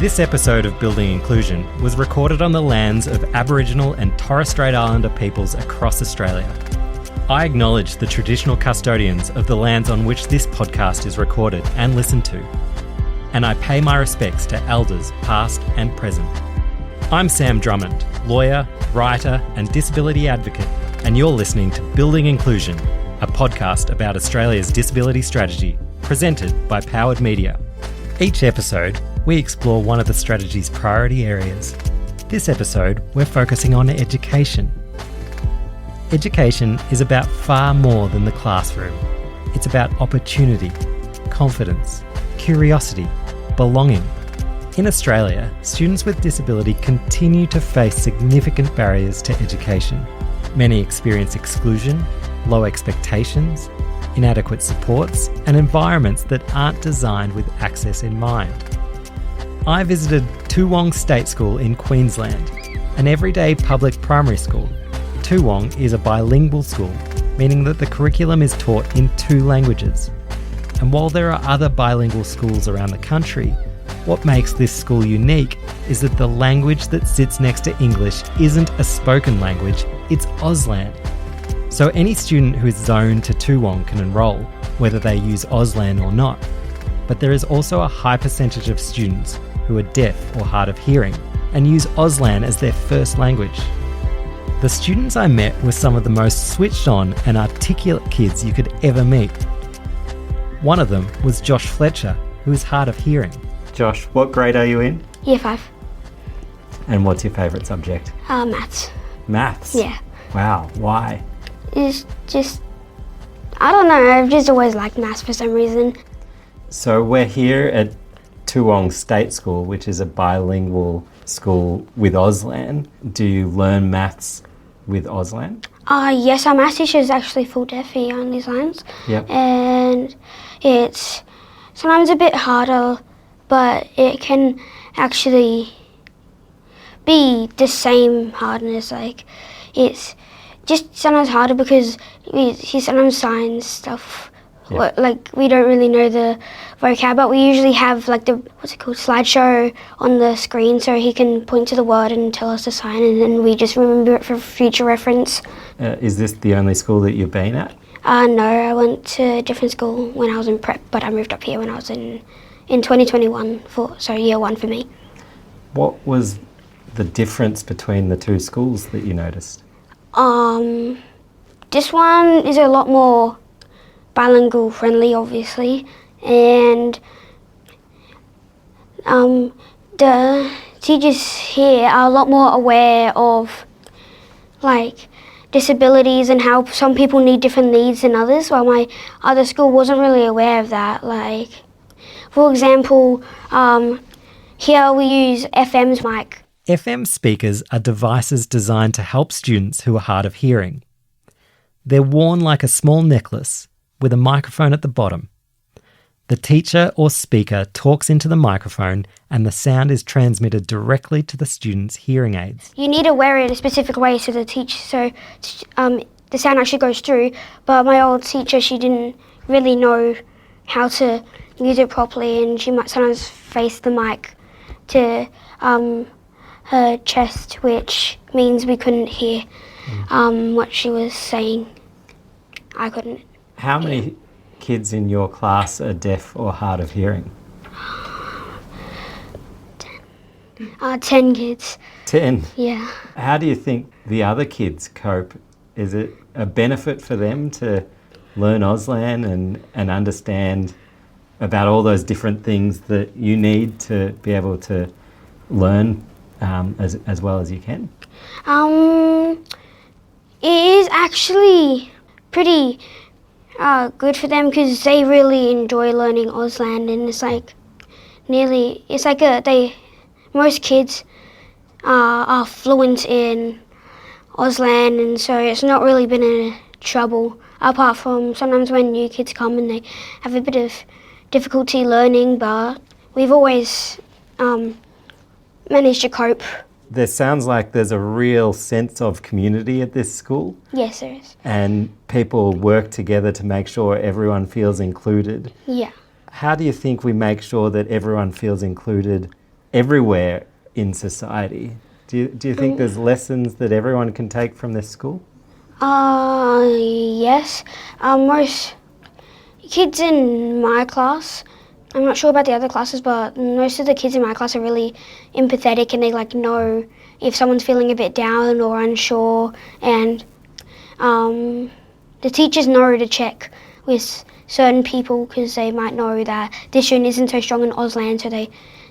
This episode of Building Inclusion was recorded on the lands of Aboriginal and Torres Strait Islander peoples across Australia. I acknowledge the traditional custodians of the lands on which this podcast is recorded and listened to, and I pay my respects to elders past and present. I'm Sam Drummond, lawyer, writer and disability advocate, and you're listening to Building Inclusion, a podcast about Australia's disability strategy, presented by Powered Media. Each episode, we explore one of the strategy's priority areas. This episode, we're focusing on education. Education is about far more than the classroom. It's about opportunity, confidence, curiosity, belonging. In Australia, students with disability continue to face significant barriers to education. Many experience exclusion, low expectations, inadequate supports, and environments that aren't designed with access in mind. I visited Toowong State School in Queensland, an everyday public primary school. Toowong is a bilingual school, meaning that the curriculum is taught in 2 languages. And while there are other bilingual schools around the country, what makes this school unique is that the language that sits next to English isn't a spoken language, it's Auslan. So any student who is zoned to Toowong can enrol, whether they use Auslan or not. But there is also a high percentage of students who are deaf or hard of hearing and use Auslan as their first language. The students I met were some of the most switched on and articulate kids you could ever meet. One of them was Josh Fletcher, who is hard of hearing. Josh, what grade are you in? Year 5. And what's your favourite subject? Maths. Maths? Yeah. Wow, why? It's just, I don't know, I've just always liked maths for some reason. So we're here at Toowong State School, which is a bilingual school with Auslan. Do you learn maths with Auslan? Yes, our maths teacher is actually full deaf, he only signs. Yep. And it's sometimes a bit harder, but it can actually be the same hardness. Like, it's just sometimes harder because he sometimes signs stuff. Yeah. Like, we don't really know the vocab, but we usually have like the slideshow on the screen so he can point to the word and tell us the sign, and then we just remember it for future reference. Is this the only school that you've been at? No, I went to a different school when I was in prep, but I moved up here when I was in 2021, so year 1 for me. What was the difference between the 2 schools that you noticed? This one is a lot more bilingual friendly, obviously, and the teachers here are a lot more aware of like disabilities and how some people need different needs than others, while my other school wasn't really aware of that. Like, for example, here we use FM's mic. FM speakers are devices designed to help students who are hard of hearing. They're worn like a small necklace with a microphone at the bottom. The teacher or speaker talks into the microphone and the sound is transmitted directly to the student's hearing aids. You need to wear it a specific way so the sound actually goes through, but my old teacher, she didn't really know how to use it properly, and she might sometimes face the mic to her chest, which means we couldn't hear what she was saying. I couldn't. How many kids in your class are deaf or hard of hearing? 10 kids. 10? Yeah. How do you think the other kids cope? Is it a benefit for them to learn Auslan and understand about all those different things that you need to be able to learn as well as you can? It is actually pretty good for them because they really enjoy learning Auslan, and most kids are fluent in Auslan, and so it's not really been a trouble, apart from sometimes when new kids come and they have a bit of difficulty learning, but we've always managed to cope. There sounds like there's a real sense of community at this school. Yes, there is. And people work together to make sure everyone feels included. Yeah. How do you think we make sure that everyone feels included everywhere in society. Do you think there's lessons that everyone can take from this school? Yes. Most kids in my class, I'm not sure about the other classes, but most of the kids in my class are really empathetic, and they know if someone's feeling a bit down or unsure, and the teachers know to check with certain people because they might know that this student isn't so strong in Auslan, so they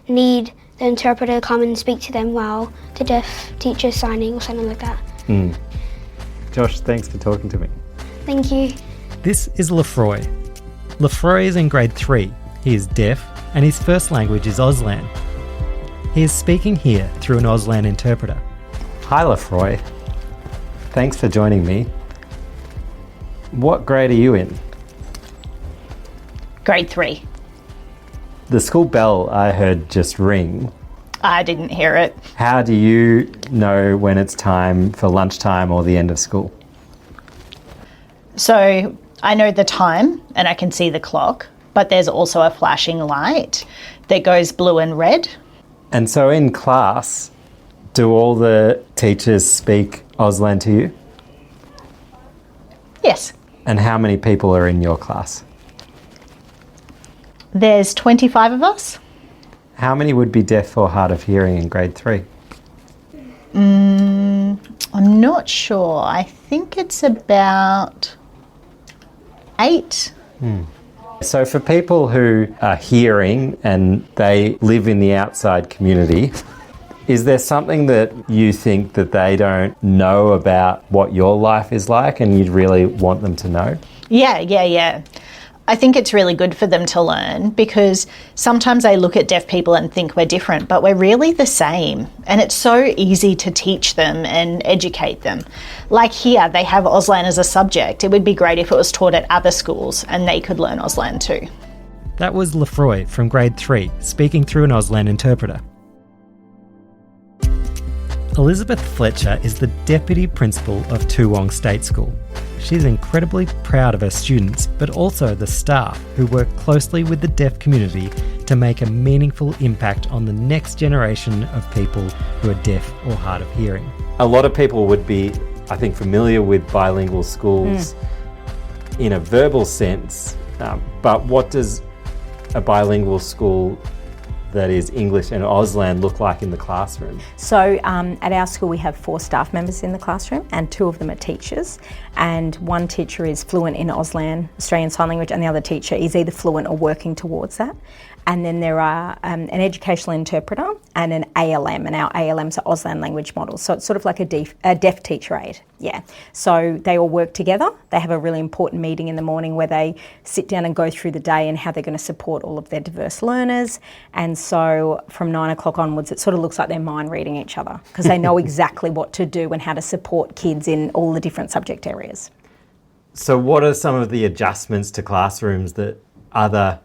need the interpreter to come and speak to them while the deaf teacher's signing or something like that. Josh, thanks for talking to me. Thank you. This is Lefroy. Lefroy is in grade 3. He is deaf and his first language is Auslan. He is speaking here through an Auslan interpreter. Hi Lefroy. Thanks for joining me. What grade are you in? Grade 3. The school bell I heard just ring. I didn't hear it. How do you know when it's time for lunchtime or the end of school? So I know the time and I can see the clock, but there's also a flashing light that goes blue and red. And so in class, do all the teachers speak Auslan to you? Yes. And how many people are in your class? There's 25 of us. How many would be deaf or hard of hearing in grade 3? I'm not sure. I think it's about 8. So for people who are hearing and they live in the outside community, is there something that you think that they don't know about what your life is like and you'd really want them to know? Yeah. I think it's really good for them to learn because sometimes they look at deaf people and think we're different, but we're really the same. And it's so easy to teach them and educate them. Like here, they have Auslan as a subject. It would be great if it was taught at other schools and they could learn Auslan too. That was Lefroy from grade 3, speaking through an Auslan interpreter. Elizabeth Fletcher is the Deputy Principal of Toowong State School. She's incredibly proud of her students, but also the staff who work closely with the deaf community to make a meaningful impact on the next generation of people who are deaf or hard of hearing. A lot of people would be, I think, familiar with bilingual schools in a verbal sense, but what does a bilingual school that is English and Auslan look like in the classroom? So at our school we have 4 staff members in the classroom and 2 of them are teachers, and one teacher is fluent in Auslan, Australian Sign Language, and the other teacher is either fluent or working towards that. And then there are an educational interpreter and an ALM, and our ALMs are Auslan language models. So it's sort of like a deaf teacher aide, yeah. So they all work together. They have a really important meeting in the morning where they sit down and go through the day and how they're going to support all of their diverse learners. And so from 9 o'clock onwards, it sort of looks like they're mind reading each other because they know exactly what to do and how to support kids in all the different subject areas. So what are some of the adjustments to classrooms that other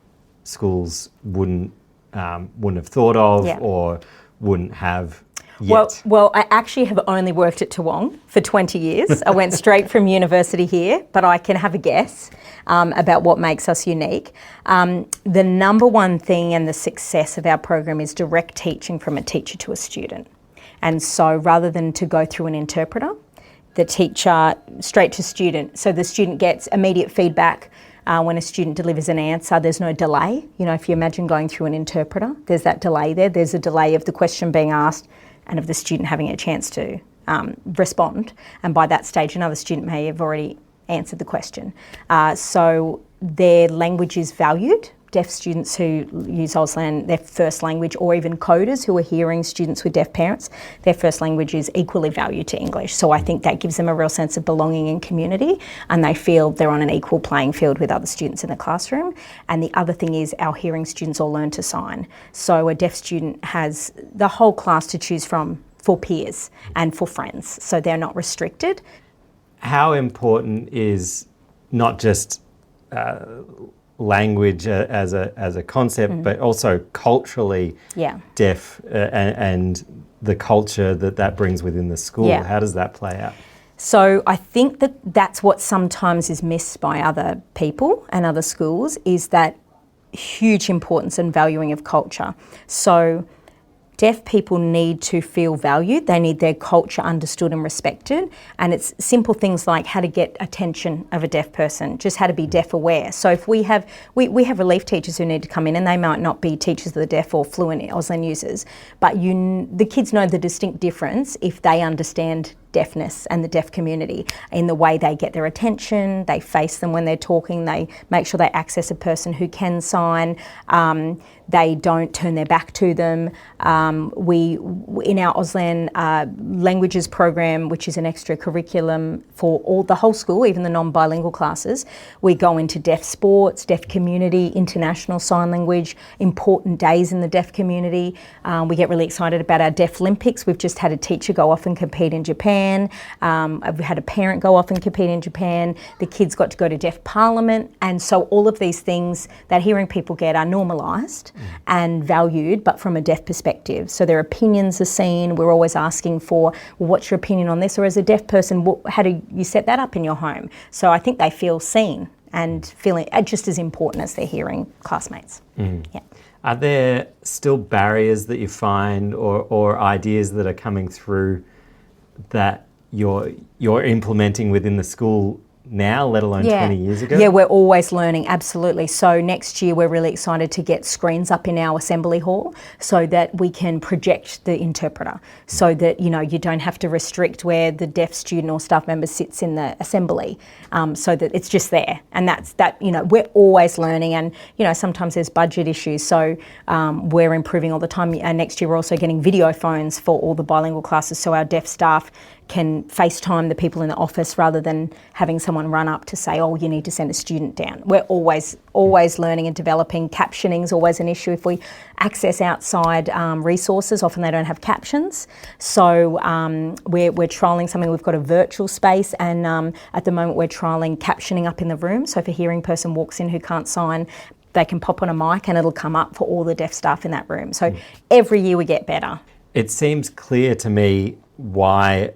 schools wouldn't have thought of or wouldn't have yet? Well, I actually have only worked at Toowong for 20 years. I went straight from university here, but I can have a guess about what makes us unique. The number one thing and the success of our program is direct teaching from a teacher to a student. And so rather than to go through an interpreter, the teacher straight to student. So the student gets immediate feedback. When a student delivers an answer, there's no delay. You know, if you imagine going through an interpreter, there's that delay there. There's a delay of the question being asked and of the student having a chance to respond. And by that stage, another student may have already answered the question. So their language is valued. Deaf students who use Auslan, their first language, or even coders who are hearing students with deaf parents, their first language is equally valued to English. So I think that gives them a real sense of belonging and community, and they feel they're on an equal playing field with other students in the classroom. And the other thing is our hearing students all learn to sign. So a deaf student has the whole class to choose from for peers and for friends, so they're not restricted. How important is not just language as a concept, but also culturally deaf and the culture that brings within the school? How does that play out? So I think that's what sometimes is missed by other people and other schools, is that huge importance and valuing of culture. So deaf people need to feel valued. They need their culture understood and respected. And it's simple things like how to get attention of a deaf person, just how to be deaf aware. So if we have relief teachers who need to come in, and they might not be teachers of the deaf or fluent Auslan users, but the kids know the distinct difference if they understand deafness and the deaf community in the way they get their attention, they face them when they're talking, they make sure they access a person who can sign, they don't turn their back to them. We, in our Auslan languages program, which is an extra curriculum for the whole school, even the non-bilingual classes, we go into deaf sports, deaf community, international sign language, important days in the deaf community. We get really excited about our Deaf Olympics. We've just had a teacher go off and compete in Japan. I've had a parent go off and compete in Japan. The kids got to go to Deaf Parliament. And so all of these things that hearing people get are normalised and valued, but from a deaf perspective. So their opinions are seen. We're always asking for, well, what's your opinion on this? Or as a deaf person, how do you set that up in your home? So I think they feel seen and feeling just as important as their hearing classmates. Yeah. Are there still barriers that you find or ideas that are coming through that you're implementing within the school now, let alone 20 years ago? Yeah, we're always learning, absolutely. So next year we're really excited to get screens up in our assembly hall so that we can project the interpreter, so that, you know, you don't have to restrict where the deaf student or staff member sits in the assembly, so that it's just there. And you know, we're always learning, and, you know, sometimes there's budget issues, so we're improving all the time. And next year we're also getting video phones for all the bilingual classes, so our deaf staff can FaceTime the people in the office rather than having someone run up to say, oh, you need to send a student down. We're always learning and developing. Captioning is always an issue. If we access outside resources, often they don't have captions. So we're trialling something. We've got a virtual space, and at the moment we're trialling captioning up in the room. So if a hearing person walks in who can't sign, they can pop on a mic and it'll come up for all the deaf staff in that room. So every year we get better. It seems clear to me why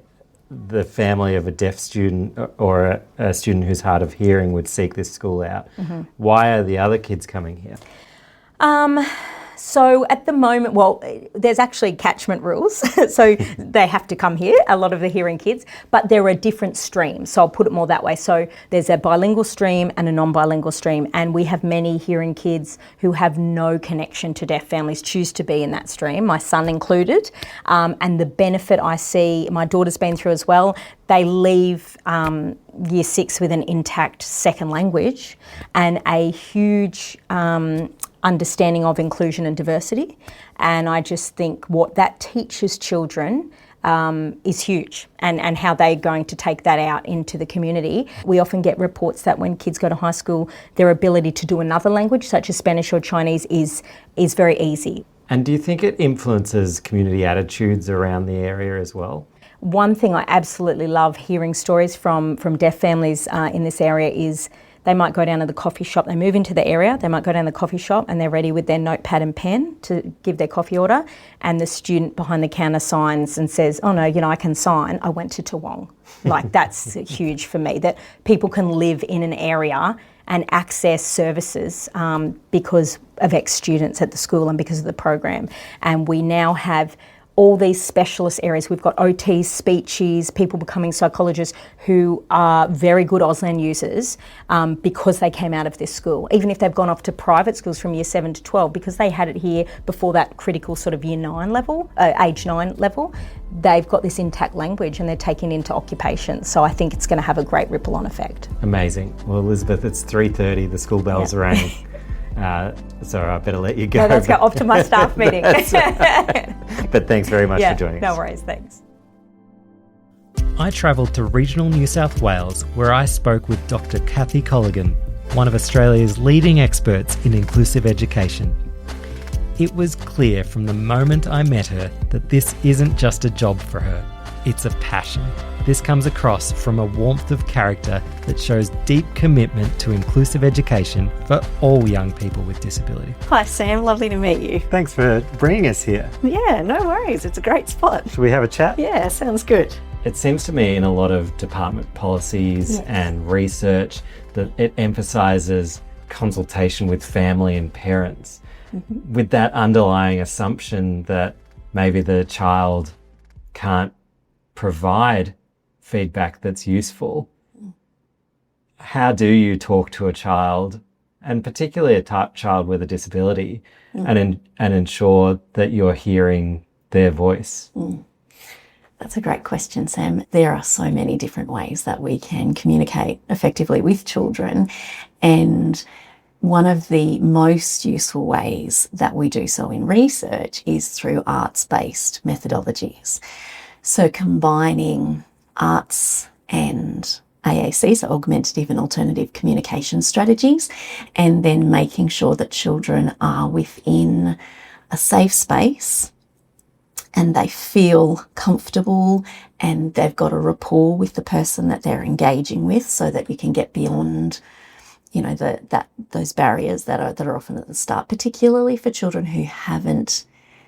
the family of a deaf student or a student who's hard of hearing would seek this school out. Why are the other kids coming here? So at the moment, well, there's actually catchment rules, so they have to come here, a lot of the hearing kids, but there are different streams, so I'll put it more that way. So there's a bilingual stream and a non-bilingual stream, and we have many hearing kids who have no connection to deaf families choose to be in that stream, my son included, and the benefit I see, my daughter's been through as well, they leave year 6 with an intact second language and a huge understanding of inclusion and diversity, and I just think what that teaches children is huge, and how they're going to take that out into the community. We often get reports that when kids go to high school, their ability to do another language such as Spanish or Chinese is very easy. And do you think it influences community attitudes around the area as well? One thing I absolutely love hearing stories from deaf families in this area is they might go down to the coffee shop, they move into the area, they might go down to the coffee shop and they're ready with their notepad and pen to give their coffee order, and the student behind the counter signs and says, oh no, you know, I can sign, I went to Toowong. Like, that's huge for me, that people can live in an area and access services because of ex-students at the school and because of the program. And we now have all these specialist areas. We've got OTs, speeches, people becoming psychologists who are very good Auslan users because they came out of this school. Even if they've gone off to private schools from year 7 to 12, because they had it here before that critical sort of year 9 level, age 9 level, they've got this intact language and they're taking it into occupation. So I think it's going to have a great ripple-on effect. Amazing. Well, Elizabeth, it's 3:30, the school bells are ringing. So I better let you go. No, let's go off to my staff meeting. But thanks very much for joining us. No worries, thanks. I travelled to regional New South Wales, where I spoke with Dr Kathy Cologon, one of Australia's leading experts in inclusive education. It was clear from the moment I met her that this isn't just a job for her, it's a passion. This comes across from a warmth of character that shows deep commitment to inclusive education for all young people with disability. Hi Sam, lovely to meet you. Thanks for bringing us here. Yeah, no worries, it's a great spot. Should we have a chat? Yeah, sounds good. It seems to me in a lot of department policies and research that it emphasises consultation with family and parents, with that underlying assumption that maybe the child can't provide feedback that's useful, how do you talk to a child, and particularly a child with a disability, and ensure that you're hearing their voice? That's a great question, Sam. There are so many different ways that we can communicate effectively with children, and one of the most useful ways that we do so in research is through arts-based methodologies. So combining arts and AAC, so augmentative and alternative communication strategies, and then making sure that children are within a safe space and they feel comfortable and they've got a rapport with the person that they're engaging with, so that you can get beyond, you know, those barriers that are often at the start, particularly for children who haven't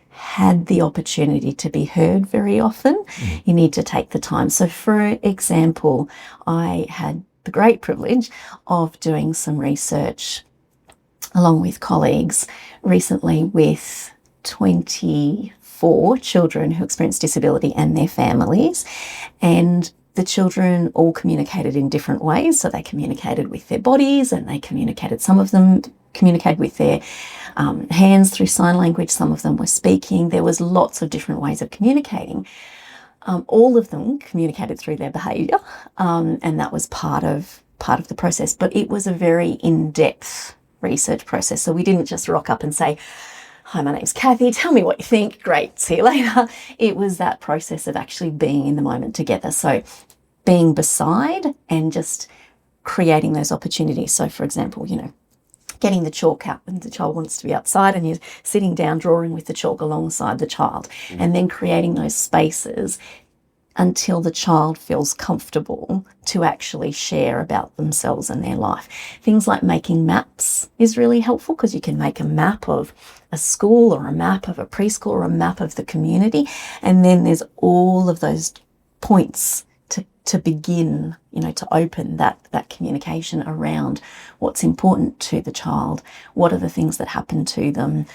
had the opportunity to be heard very often. You need to take the time. So for example, I had the great privilege of doing some research along with colleagues recently with 24 children who experienced disability and their families, and the children all communicated in different ways. So they communicated with their bodies, and they communicated, some of them communicated with their hands through sign language, some of them were speaking. There was lots of different ways of communicating. All of them communicated through their behaviour, and that was part of the process. But it was a very in-depth research process. So we didn't just rock up and say, "Hi, my name's Kathy, tell me what you think, great, see you later." It was that process of actually being in the moment together. So being beside and just creating those opportunities. So for example, you know, getting the chalk out when the child wants to be outside, and you're sitting down drawing with the chalk alongside the child, and then creating those spaces until the child feels comfortable to actually share about themselves and their life. Things like making maps is really helpful, because you can make a map of a school or a map of a preschool or a map of the community, and then there's all of those points to begin, you know, to open that communication around what's important to the child, what are the things that happen to them,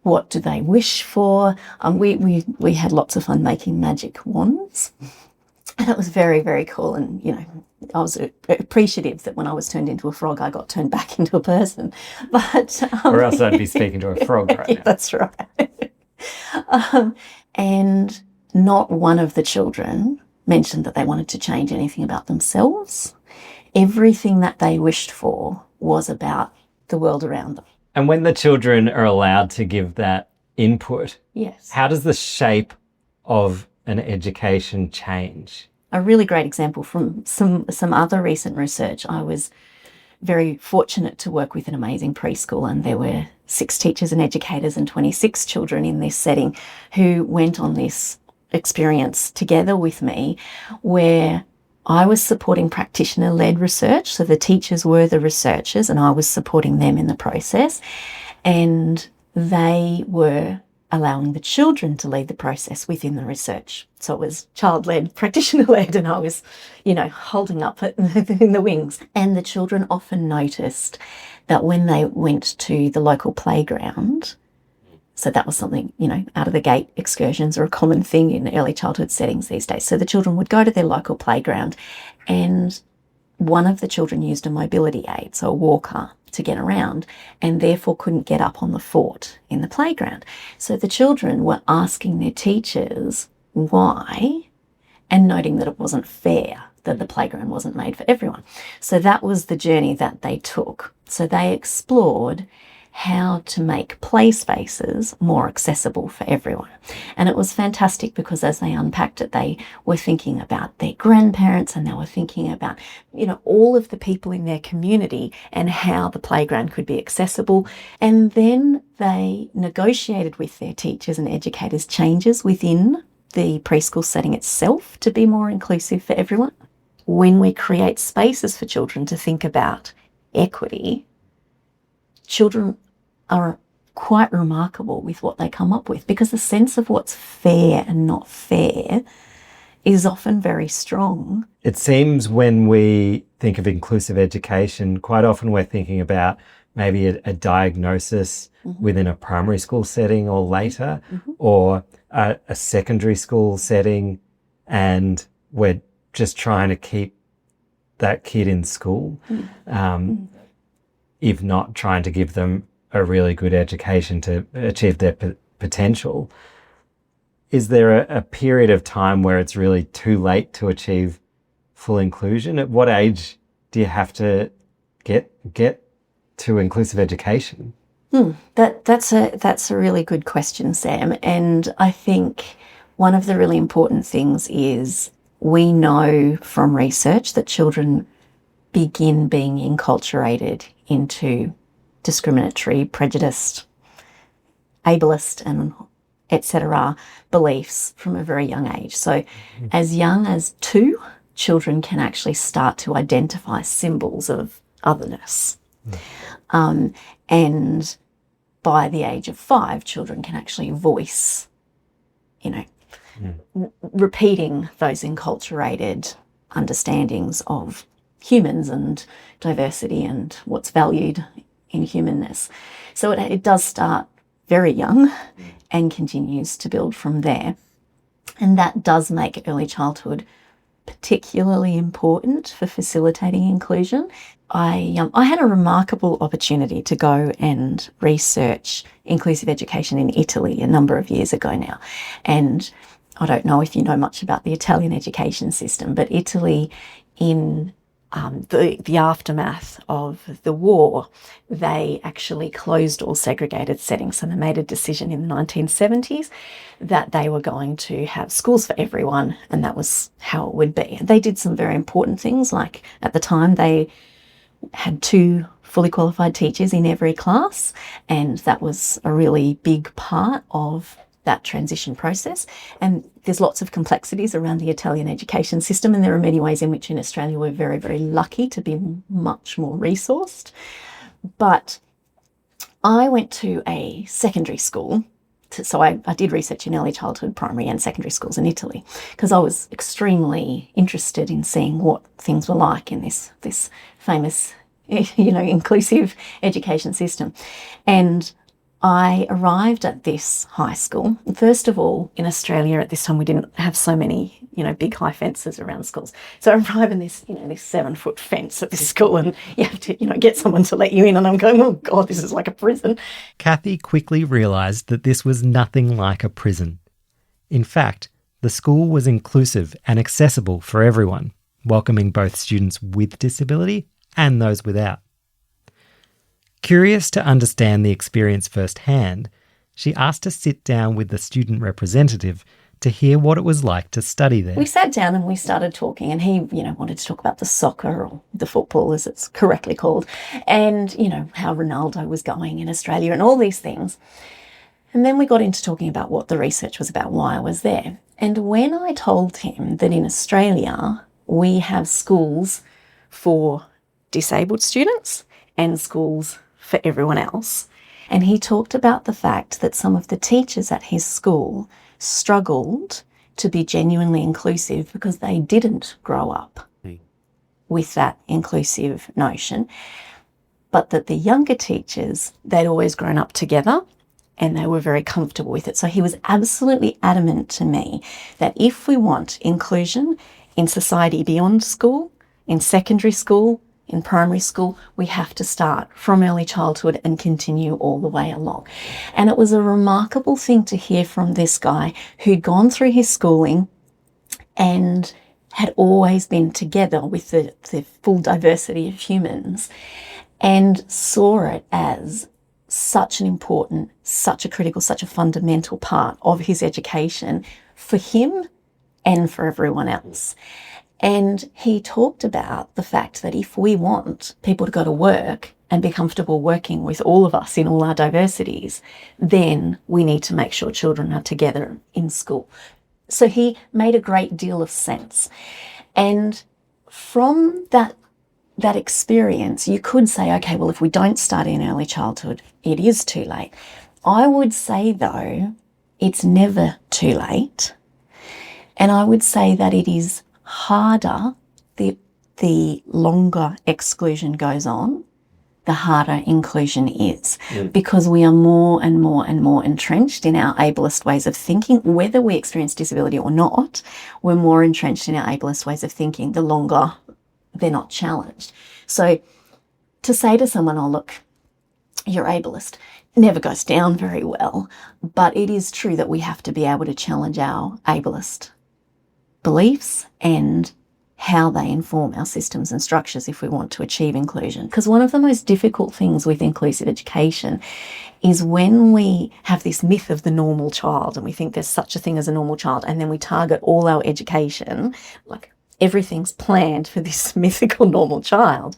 what do they wish for. We had lots of fun making magic wands, and it was very, very cool. And, you know, I was appreciative that when I was turned into a frog, I got turned back into a person. But or else I'd be speaking to a frog right now. That's right. And not one of the children mentioned that they wanted to change anything about themselves. Everything that they wished for was about the world around them. And when the children are allowed to give that input, yes, how does the shape of an education change? A really great example from some other recent research. I was very fortunate to work with an amazing preschool, and there were 6 teachers and educators and 26 children in this setting who went on this experience together with me, where I was supporting practitioner-led research. So the teachers were the researchers and I was supporting them in the process, and they were allowing the children to lead the process within the research. So it was child-led, practitioner-led, and I was, you know, holding up in the wings. And the children often noticed that when they went to the local playground, so that was something, you know, out of the gate excursions are a common thing in early childhood settings these days. So the children would go to their local playground, and one of the children used a mobility aid, so a walker, to get around, and therefore couldn't get up on the fort in the playground. So the children were asking their teachers why, and noting that it wasn't fair, that the playground wasn't made for everyone. So that was the journey that they took. So they explored how to make play spaces more accessible for everyone. And it was fantastic, because as they unpacked it, they were thinking about their grandparents, and they were thinking about, you know, all of the people in their community and how the playground could be accessible. And then they negotiated with their teachers and educators changes within the preschool setting itself to be more inclusive for everyone. When we create spaces for children to think about equity, children are quite remarkable with what they come up with, because the sense of what's fair and not fair is often very strong. It seems when we think of inclusive education, quite often we're thinking about maybe a diagnosis within a primary school setting or later, or a secondary school setting and we're just trying to keep that kid in school, if not trying to give them a really good education to achieve their potential. Is there a period of time where it's really too late to achieve full inclusion? At what age do you have to get to inclusive education? That's a really good question, Sam. And I think one of the really important things is we know from research that children begin being enculturated into discriminatory, prejudiced, ableist and etc. beliefs from a very young age. So as young as 2, children can actually start to identify symbols of otherness. And by the age of 5, children can actually voice, repeating those enculturated understandings of humans and diversity and what's valued in humanness. So it does start very young and continues to build from there. And that does make early childhood particularly important for facilitating inclusion. I had a remarkable opportunity to go and research inclusive education in Italy a number of years ago now. And I don't know if you know much about the Italian education system, but Italy in the aftermath of the war, they actually closed all segregated settings. So they made a decision in the 1970s that they were going to have schools for everyone, and that was how it would be. They did some very important things, like at the time they had 2 fully qualified teachers in every class, and that was a really big part of that transition process. And there's lots of complexities around the Italian education system, and there are many ways in which in Australia we're very, very lucky to be much more resourced. But I went to a secondary school, so I did research in early childhood, primary and secondary schools in Italy, because I was extremely interested in seeing what things were like in this famous, inclusive education system. And I arrived at this high school. First of all, in Australia at this time, we didn't have so many, big high fences around schools. So I arrive in this, this 7-foot fence at this school, and you have to, get someone to let you in. And I'm going, oh God, this is like a prison. Kathy quickly realised that this was nothing like a prison. In fact, the school was inclusive and accessible for everyone, welcoming both students with disability and those without. Curious to understand the experience firsthand, she asked to sit down with the student representative to hear what it was like to study there. We sat down and we started talking, and he, wanted to talk about the soccer, or the football as it's correctly called, and, how Ronaldo was going in Australia and all these things. And then we got into talking about what the research was about, why I was there. And when I told him that in Australia we have schools for disabled students and schools for everyone else, and he talked about the fact that some of the teachers at his school struggled to be genuinely inclusive because they didn't grow up with that inclusive notion, but that the younger teachers, they'd always grown up together and they were very comfortable with it. So he was absolutely adamant to me that if we want inclusion in society beyond school, in secondary school, in primary school, we have to start from early childhood and continue all the way along. And it was a remarkable thing to hear from this guy who'd gone through his schooling and had always been together with the full diversity of humans, and saw it as such an important, such a critical, such a fundamental part of his education for him and for everyone else. And he talked about the fact that if we want people to go to work and be comfortable working with all of us in all our diversities, then we need to make sure children are together in school. So he made a great deal of sense. And from that experience, you could say, okay, well, if we don't start in early childhood, it is too late. I would say, though, it's never too late. And I would say that it is harder the longer exclusion goes on the harder inclusion is, because we are more and more and more entrenched in our ableist ways of thinking. Whether we experience disability or not, we're more entrenched in our ableist ways of thinking the longer they're not challenged. So to say to someone, oh, look, you're ableist, never goes down very well. But it is true that we have to be able to challenge our ableist beliefs and how they inform our systems and structures if we want to achieve inclusion. Because one of the most difficult things with inclusive education is when we have this myth of the normal child and we think there's such a thing as a normal child, and then we target all our education, like everything's planned for this mythical normal child,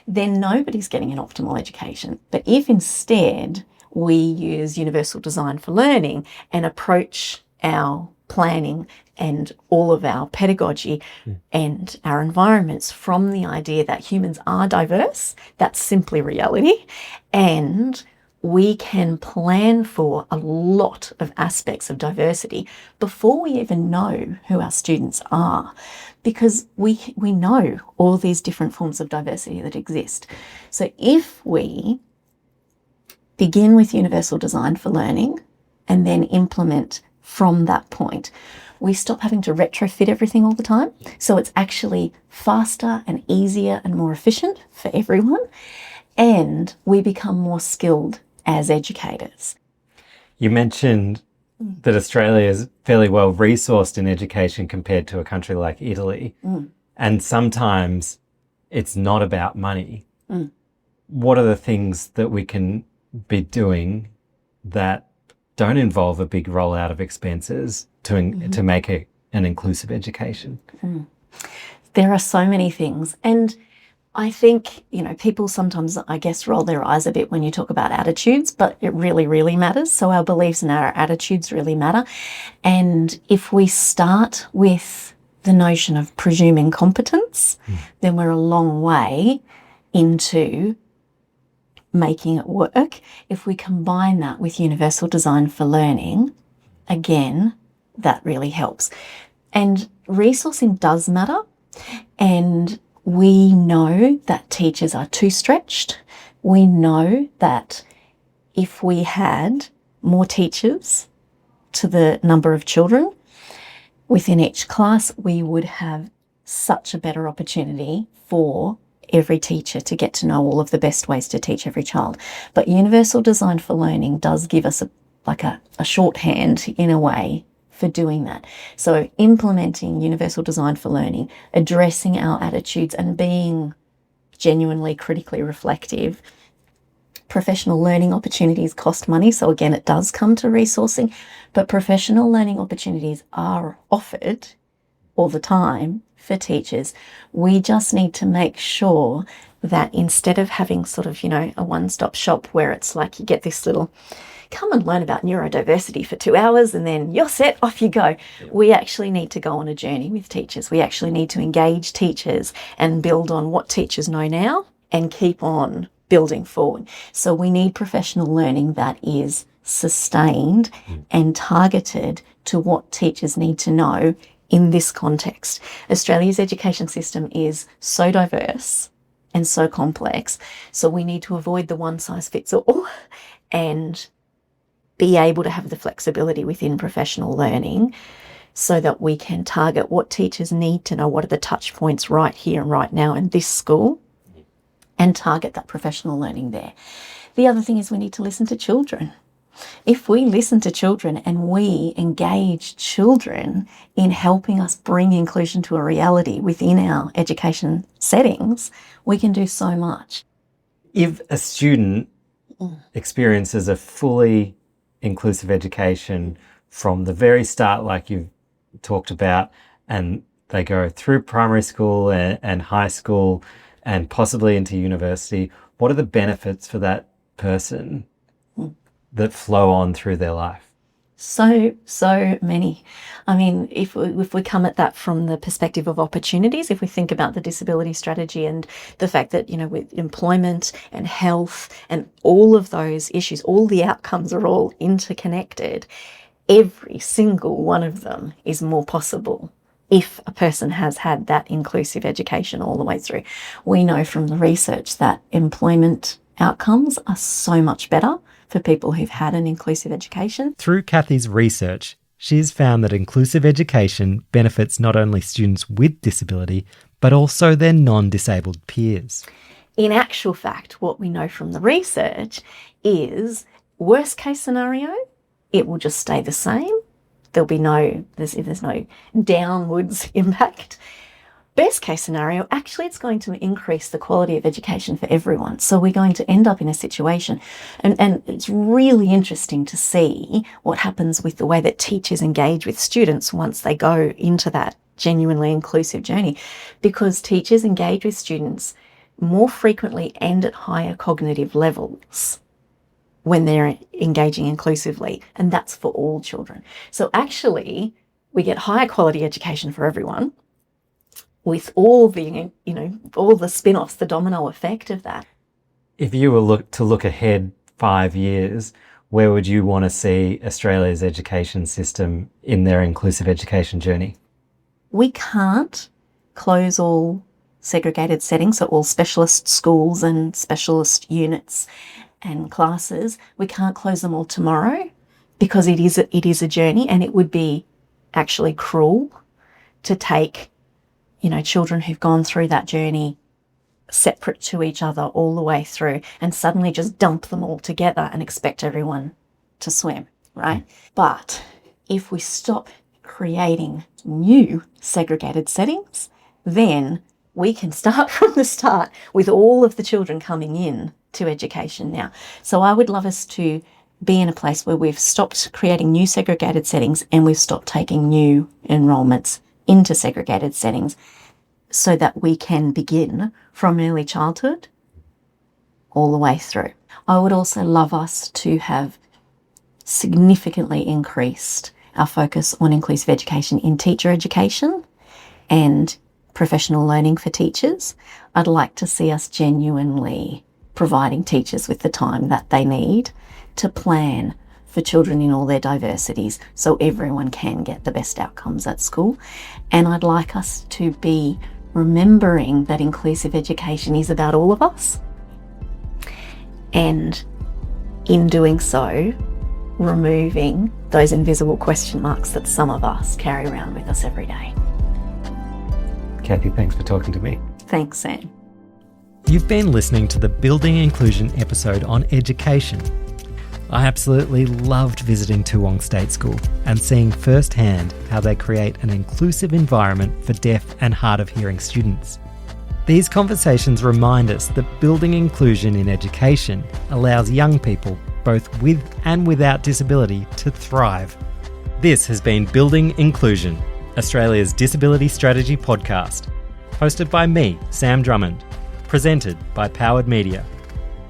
then nobody's getting an optimal education. But if instead we use universal design for learning and approach our planning and all of our pedagogy and our environments from the idea that humans are diverse, that's simply reality, and we can plan for a lot of aspects of diversity before we even know who our students are, because we know all these different forms of diversity that exist. So if we begin with universal design for learning and then implement from that point, we stop having to retrofit everything all the time. So it's actually faster and easier and more efficient for everyone. And we become more skilled as educators. You mentioned that Australia is fairly well resourced in education compared to a country like Italy. And sometimes it's not about money. What are the things that we can be doing that don't involve a big rollout of expenses to make an inclusive education? There are so many things. And I think, people sometimes, I guess, roll their eyes a bit when you talk about attitudes, but it really, really matters. So our beliefs and our attitudes really matter. And if we start with the notion of presuming competence, then we're a long way into making it work. If we combine that with universal design for learning, again, that really helps. And resourcing does matter. And we know that teachers are too stretched. We know that if we had more teachers to the number of children within each class, we would have such a better opportunity for every teacher to get to know all of the best ways to teach every child. But universal design for learning does give us a shorthand in a way for doing that. So implementing universal design for learning, addressing our attitudes and being genuinely critically reflective. Professional learning opportunities cost money, so again it does come to resourcing, but professional learning opportunities are offered all the time for teachers. We just need to make sure that instead of having sort of, a one-stop shop where it's like you get this little come and learn about neurodiversity for 2 hours and then you're set, off you go. We actually need to go on a journey with teachers. We actually need to engage teachers and build on what teachers know now and keep on building forward. So we need professional learning that is sustained and targeted to what teachers need to know in this context. Australia's education system is so diverse and so complex, so we need to avoid the one-size-fits-all and be able to have the flexibility within professional learning so that we can target what teachers need to know, what are the touch points right here and right now in this school, and target that professional learning there. The other thing is we need to listen to children. If we listen to children and we engage children in helping us bring inclusion to a reality within our education settings, we can do so much. If a student experiences a fully inclusive education from the very start, like you've talked about, and they go through primary school and high school and possibly into university, what are the benefits for that person that flow on through their life? So many. I mean, if we come at that from the perspective of opportunities, if we think about the disability strategy and the fact that, with employment and health and all of those issues, all the outcomes are all interconnected. Every single one of them is more possible if a person has had that inclusive education all the way through. We know from the research that employment outcomes are so much better for people who've had an inclusive education. Through Kathy's research, she's found that inclusive education benefits not only students with disability, but also their non-disabled peers. In actual fact, what we know from the research is worst case scenario, it will just stay the same. There'll be there's no downwards impact. Best case scenario, actually it's going to increase the quality of education for everyone. So we're going to end up in a situation, and it's really interesting to see what happens with the way that teachers engage with students once they go into that genuinely inclusive journey, because teachers engage with students more frequently and at higher cognitive levels when they're engaging inclusively, and that's for all children. So actually, we get higher quality education for everyone, with all the, all the spin-offs, the domino effect of that. If you were to look ahead 5 years, where would you want to see Australia's education system in their inclusive education journey? We can't close all segregated settings, so all specialist schools and specialist units and classes. We can't close them all tomorrow, because it is a journey, and it would be actually cruel to take children who've gone through that journey separate to each other all the way through and suddenly just dump them all together and expect everyone to swim, right? But if we stop creating new segregated settings, then we can start from the start with all of the children coming in to education now. So I would love us to be in a place where we've stopped creating new segregated settings and we've stopped taking new enrolments into segregated settings, so that we can begin from early childhood all the way through. I would also love us to have significantly increased our focus on inclusive education in teacher education and professional learning for teachers. I'd like to see us genuinely providing teachers with the time that they need to plan for children in all their diversities, so everyone can get the best outcomes at school. And I'd like us to be remembering that inclusive education is about all of us, and in doing so, removing those invisible question marks that some of us carry around with us every day. Kathy, thanks for talking to me. Thanks, Sam. You've been listening to the Building Inclusion episode on education. I absolutely loved visiting Toowong State School and seeing firsthand how they create an inclusive environment for deaf and hard of hearing students. These conversations remind us that building inclusion in education allows young people, both with and without disability, to thrive. This has been Building Inclusion, Australia's disability strategy podcast, hosted by me, Sam Drummond, presented by Powered Media,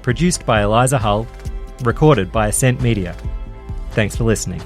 produced by Eliza Hull, recorded by Ascent Media. Thanks for listening.